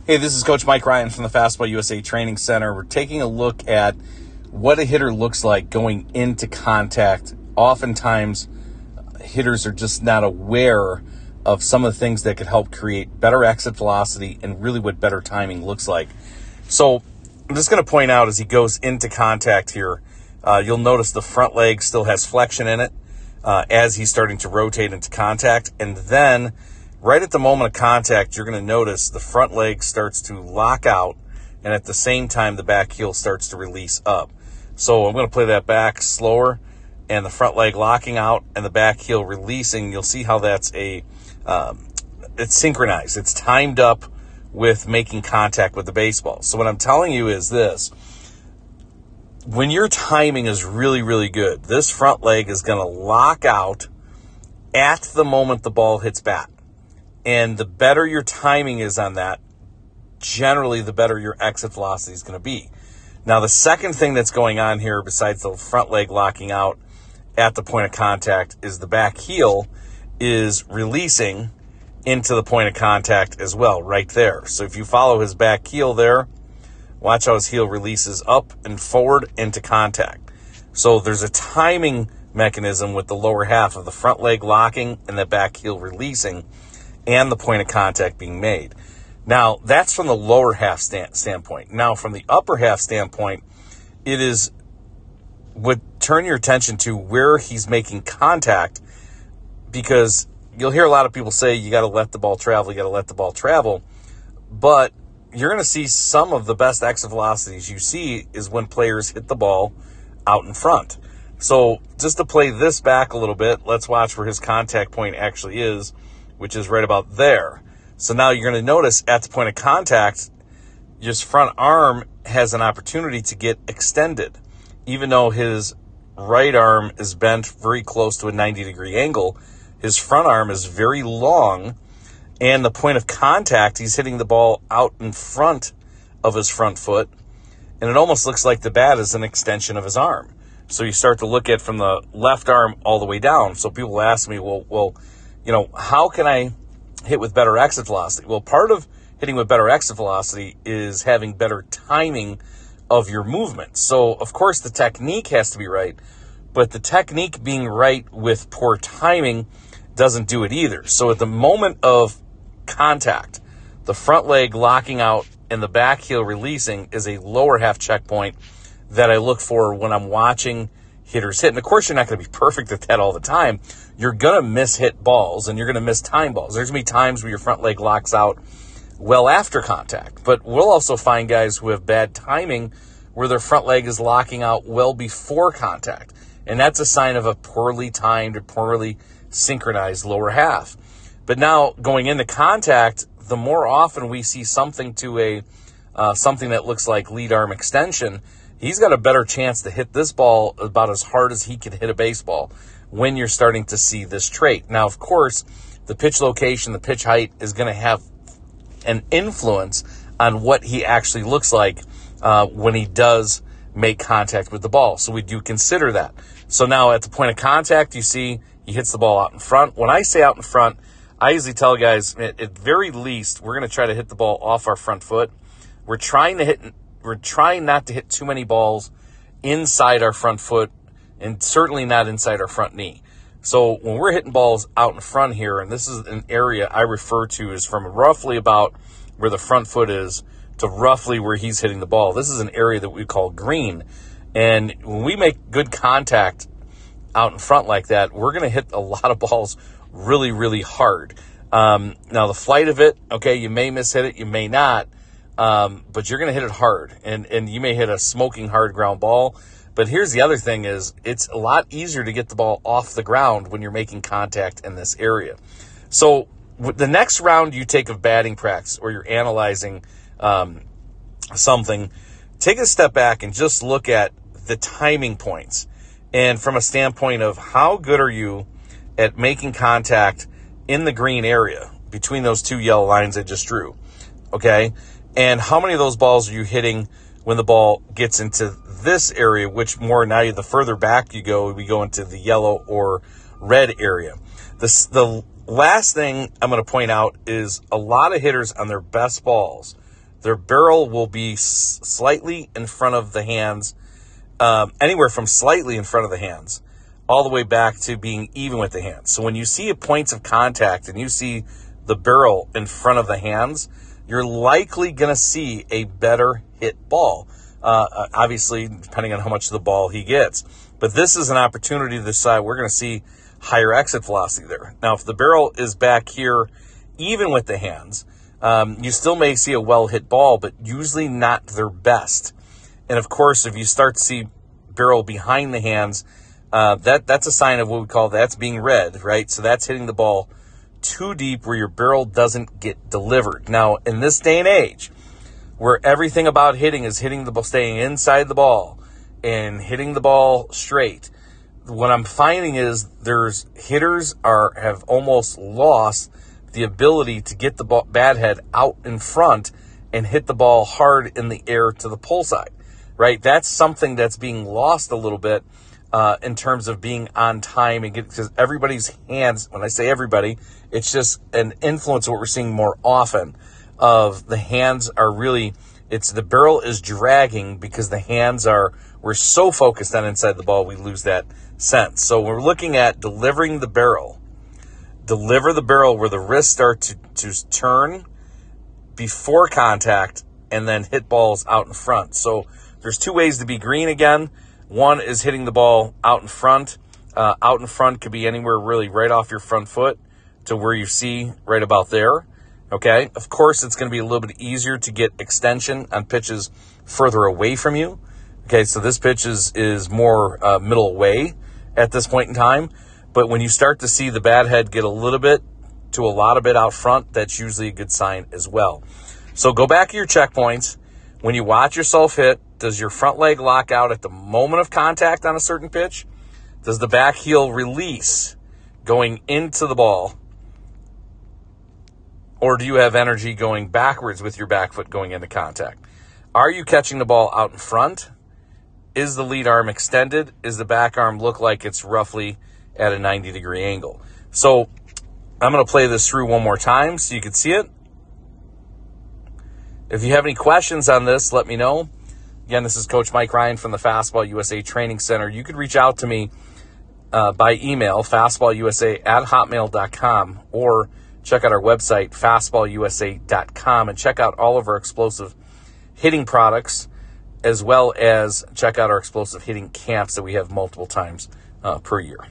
Hey, this is Coach Mike Ryan from the Fastball USA Training Center. We're taking a look at what a hitter looks like going into contact. Oftentimes, hitters are just not aware of some of the things that could help create better exit velocity and really what better timing looks like. So I'm just going to point out as he goes into contact here, you'll notice the front leg still has flexion in it as he's starting to rotate into contact. And then right at the moment of contact, you're going to notice the front leg starts to lock out, and at the same time, the back heel starts to release up. So I'm going to play that back slower, and the front leg locking out and the back heel releasing. You'll see how that's it's synchronized. It's timed up with making contact with the baseball. So what I'm telling you is this: when your timing is really, really good, this front leg is going to lock out at the moment the ball hits bat. And the better your timing is on that, generally the better your exit velocity is going to be. Now, the second thing that's going on here, besides the front leg locking out at the point of contact, is the back heel is releasing into the point of contact as well, right there. So if you follow his back heel there, watch how his heel releases up and forward into contact. So there's a timing mechanism with the lower half of the front leg locking and the back heel releasing and the point of contact being made. Now, that's from the lower half standpoint. Now, from the upper half standpoint, would turn your attention to where he's making contact, because you'll hear a lot of people say you got to let the ball travel, but you're going to see some of the best exit velocities you see is when players hit the ball out in front. So just to play this back a little bit, let's watch where his contact point actually is, which is right about there. So now you're going to notice at the point of contact, his front arm has an opportunity to get extended. Even though his right arm is bent very close to a 90-degree angle, his front arm is very long, and the point of contact, he's hitting the ball out in front of his front foot, and it almost looks like the bat is an extension of his arm. So you start to look at from the left arm all the way down. So people ask me, well, how can I hit with better exit velocity? Well, part of hitting with better exit velocity is having better timing of your movement. So, of course, the technique has to be right, but the technique being right with poor timing doesn't do it either. So at the moment of contact, the front leg locking out and the back heel releasing is a lower half checkpoint that I look for when I'm watching hitters hit. And of course, you're not going to be perfect at that all the time. You're going to miss hit balls and you're going to miss time balls. There's going to be times where your front leg locks out well after contact. But we'll also find guys who have bad timing where their front leg is locking out well before contact. And that's a sign of a poorly timed or poorly synchronized lower half. But now going into contact, the more often we see something to something that looks like lead arm extension, he's got a better chance to hit this ball about as hard as he can hit a baseball when you're starting to see this trait. Now, of course, the pitch location, the pitch height is going to have an influence on what he actually looks like when he does make contact with the ball. So we do consider that. So now at the point of contact, you see he hits the ball out in front. When I say out in front, I usually tell guys, at very least, we're going to try to hit the ball off our front foot. We're trying not to hit too many balls inside our front foot, and certainly not inside our front knee. So when we're hitting balls out in front here, and this is an area I refer to as from roughly about where the front foot is to roughly where he's hitting the ball. This is an area that we call green. And when we make good contact out in front like that, we're going to hit a lot of balls really, really hard. Now, the flight of it, okay, you may mishit it, you may not, but you're going to hit it hard. And you may hit a smoking hard ground ball. But here's the other thing is it's a lot easier to get the ball off the ground when you're making contact in this area. So the next round you take of batting practice or you're analyzing something, take a step back and just look at the timing points. And from a standpoint of how good are you at making contact in the green area between those two yellow lines I just drew, okay? And how many of those balls are you hitting when the ball gets into this area, which more now the further back you go, we go into the yellow or red area. The last thing I'm going to point out is a lot of hitters on their best balls their barrel will be slightly in front of the hands, anywhere from slightly in front of the hands, all the way back to being even with the hands. So when you see points of contact and you see the barrel in front of the hands, you're likely going to see a better hit ball. Obviously, depending on how much of the ball he gets. But this is an opportunity to decide we're going to see higher exit velocity there. Now, if the barrel is back here, even with the hands, you still may see a well-hit ball, but usually not their best. And, of course, if you start to see barrel behind the hands, that's a sign of what we call that's being red, right? So that's hitting the ball too deep where your barrel doesn't get delivered. Now, in this day and age, where everything about hitting is hitting the ball, staying inside the ball and hitting the ball straight, what I'm finding is there's hitters have almost lost the ability to get the ball, bat head out in front and hit the ball hard in the air to the pull side, right? That's something that's being lost a little bit in terms of being on time and because everybody's hands, when I say everybody, it's just an influence of what we're seeing more often of the hands are really, it's the barrel is dragging because the hands we're so focused on inside the ball, we lose that sense. So we're looking at delivering the barrel. Deliver the barrel where the wrists start to turn before contact and then hit balls out in front. So there's two ways to be green again. One is hitting the ball out in front. Out in front could be anywhere really right off your front foot to where you see right about there. Okay, of course, it's going to be a little bit easier to get extension on pitches further away from you. Okay, so this pitch is more middle away at this point in time. But when you start to see the bat head get a little bit to a lot of it out front, that's usually a good sign as well. So go back to your checkpoints. When you watch yourself hit, does your front leg lock out at the moment of contact on a certain pitch? Does the back heel release going into the ball? Or do you have energy going backwards with your back foot going into contact? Are you catching the ball out in front? Is the lead arm extended? Is the back arm look like it's roughly at a 90-degree angle? So I'm going to play this through one more time so you can see it. If you have any questions on this, let me know. Again, this is Coach Mike Ryan from the Fastball USA Training Center. You could reach out to me by email, fastballusa@hotmail.com, or check out our website, fastballusa.com, and check out all of our explosive hitting products, as well as check out our explosive hitting camps that we have multiple times per year.